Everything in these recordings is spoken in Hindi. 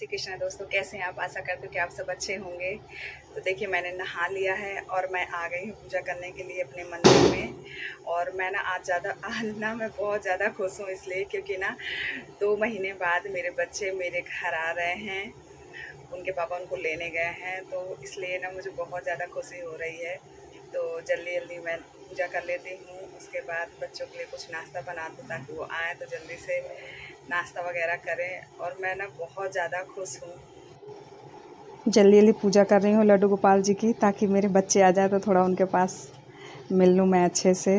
श्री कृष्णा दोस्तों, कैसे हैं आप? आशा करती हूँ कि आप सब अच्छे होंगे। तो देखिए, मैंने नहा लिया है और मैं आ गई हूँ पूजा करने के लिए अपने मंदिर में। और मैं आज मैं बहुत ज़्यादा खुश हूँ, इसलिए क्योंकि ना 2 महीने बाद मेरे बच्चे मेरे घर आ रहे हैं। उनके पापा उनको लेने गए हैं, तो इसलिए ना मुझे बहुत ज़्यादा खुशी हो रही है। तो जल्दी जल्दी मैं पूजा कर लेती हूँ, उसके बाद बच्चों के लिए कुछ नाश्ता बना दूँ ताकि वो आएँ तो जल्दी से नाश्ता वगैरह करें। और मैं ना बहुत ज़्यादा खुश हूँ। जल्दी जल्दी पूजा कर रही हूँ लड्डू गोपाल जी की, ताकि मेरे बच्चे आ जाए तो थोड़ा उनके पास मिल लूँ मैं अच्छे से।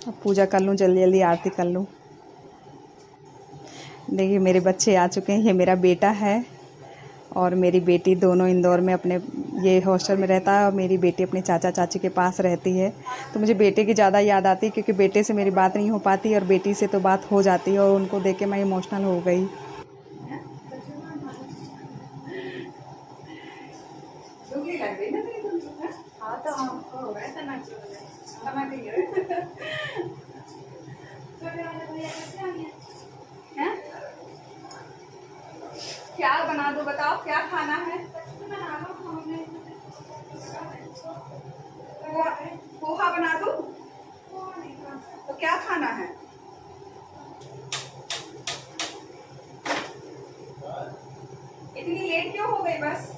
अब पूजा कर लूँ, जल्दी जल्दी आरती कर लूँ। देखिए मेरे बच्चे आ चुके हैं। ये मेरा बेटा है और मेरी बेटी, दोनों इंदौर में अपने ये हॉस्टल में रहता है और मेरी बेटी अपने चाचा चाची के पास रहती है। तो मुझे बेटे की ज़्यादा याद आती है, क्योंकि बेटे से मेरी बात नहीं हो पाती और बेटी से तो बात हो जाती है, और उनको देख के मैं इमोशनल हो गई। क्या बना दो, बताओ क्या खाना है? पोहा बना दो? तो क्या खाना है? इतनी लेट क्यों हो गई बस?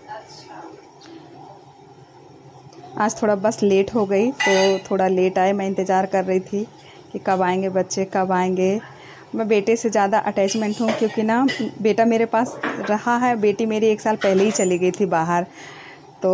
अच्छा, आज थोड़ा बस लेट हो गई, तो थोड़ा लेट आए। मैं इंतज़ार कर रही थी कि कब आएंगे बच्चे, कब आएंगे। मैं बेटे से ज़्यादा अटैचमेंट हूँ, क्योंकि ना बेटा मेरे पास रहा है। बेटी मेरी 1 साल पहले ही चली गई थी बाहर, तो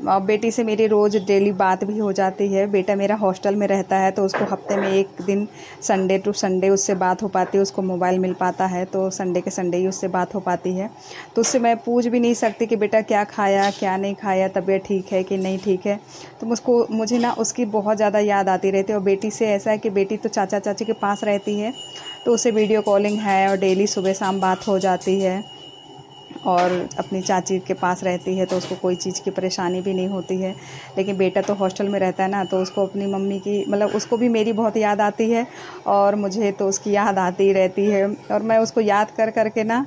अब बेटी से मेरी रोज़ डेली बात भी हो जाती है। बेटा मेरा हॉस्टल में रहता है, तो उसको हफ्ते में 1 दिन संडे टू संडे उससे बात हो पाती है। उसको मोबाइल मिल पाता है, तो संडे के संडे ही उससे बात हो पाती है। तो उससे मैं पूछ भी नहीं सकती कि बेटा क्या खाया, क्या नहीं खाया, तबीयत ठीक है कि नहीं ठीक है। तो मुझे ना उसकी बहुत ज़्यादा याद आती रहती है। और बेटी से ऐसा है कि बेटी तो चाचा चाची के पास रहती है, तो उससे वीडियो कॉलिंग है और डेली सुबह शाम बात हो जाती है। और अपनी चाची के पास रहती है, तो उसको कोई चीज़ की परेशानी भी नहीं होती है। लेकिन बेटा तो हॉस्टल में रहता है ना, तो उसको अपनी मम्मी की, मतलब उसको भी मेरी बहुत याद आती है और मुझे तो उसकी याद आती ही रहती है। और मैं उसको याद कर कर के ना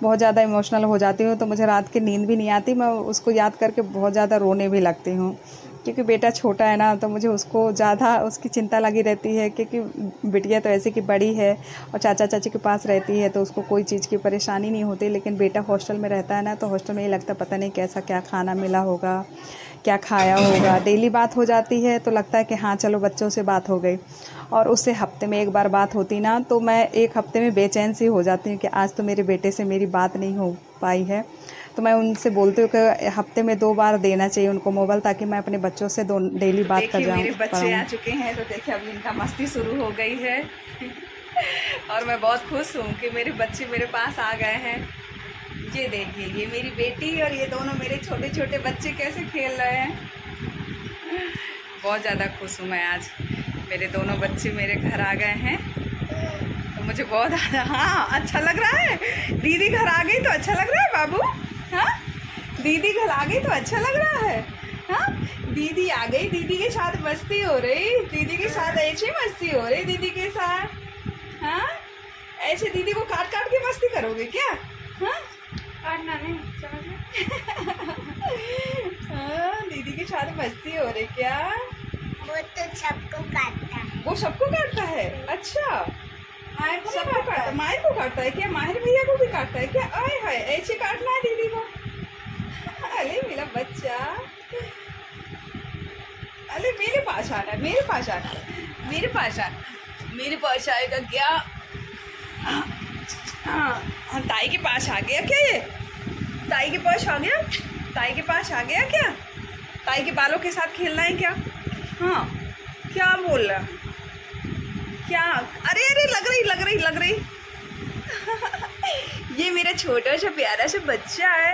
बहुत ज़्यादा इमोशनल हो जाती हूँ। तो मुझे रात की नींद भी नहीं आती, मैं उसको याद करके बहुत ज़्यादा रोने भी लगती हूँ। क्योंकि बेटा छोटा है ना, तो मुझे उसको ज़्यादा उसकी चिंता लगी रहती है, क्योंकि बिटिया तो ऐसे कि बड़ी है और चाचा चाची के पास रहती है, तो उसको कोई चीज़ की परेशानी नहीं होती। लेकिन बेटा हॉस्टल में रहता है ना, तो हॉस्टल में ये लगता पता नहीं कैसा क्या खाना मिला होगा, क्या खाया होगा। डेली बात हो जाती है, तो लगता है कि हाँ चलो बच्चों से बात हो गई। और उससे हफ्ते में 1 बार बात होती ना, तो मैं 1 हफ्ते में बेचैन सी हो जाती हूँ कि आज तो मेरे बेटे से मेरी बात नहीं हो पाई है। तो मैं उनसे बोलती हूँ कि हफ्ते में 2 बार देना चाहिए उनको मोबाइल, ताकि मैं अपने बच्चों से डेली बात कर देखिए मेरे बच्चे आ पाऊँ। चुके हैं, तो देखिए अभी इनका मस्ती शुरू हो गई है। और मैं बहुत खुश हूँ कि मेरे बच्चे मेरे पास आ गए हैं। ये देखिए, ये मेरी बेटी और ये दोनों मेरे छोटे छोटे बच्चे कैसे खेल रहे हैं। बहुत ज़्यादा खुश हूँ मैं आज। मेरे दोनों बच्चे मेरे घर आ गए हैं, तो मुझे बहुत हाँ अच्छा लग रहा है। दीदी घर आ गई तो अच्छा लग रहा है बाबू। हाँ, दीदी घर आ गई तो अच्छा लग रहा है। हाँ, दीदी आ गई, दीदी के साथ मस्ती हो रही, दीदी के साथ ऐसे मस्ती हो रही दीदी के साथ। हाँ, ऐसे दीदी को काट काट के मस्ती करोगे क्या? हाँ, काटना नहीं, समझ में? हाँ, दीदी के साथ मस्ती हो रही क्या? वो तो सबको काटता है। वो सबको काटता है? अच्छा, सबको काटता है। माहिर को काटता है क्या? माहिर भैया को भी काटता है क्या? आए हाय, ऐसे काटना है दीदी को? अरे मेरा बच्चा, अरे मेरे पास आना, मेरे पास आना, मेरे पास आना। मेरे पास आएगा क्या? हाँ, ताई के पास आ गया क्या? ये ताई के पास आ गया? ताई के पास आ गया क्या? ताई के बालों के साथ खेलना है क्या? हाँ, क्या बोल रहा? क्या? अरे अरे लग रही। ये मेरा छोटा सा प्यारा सा बच्चा है।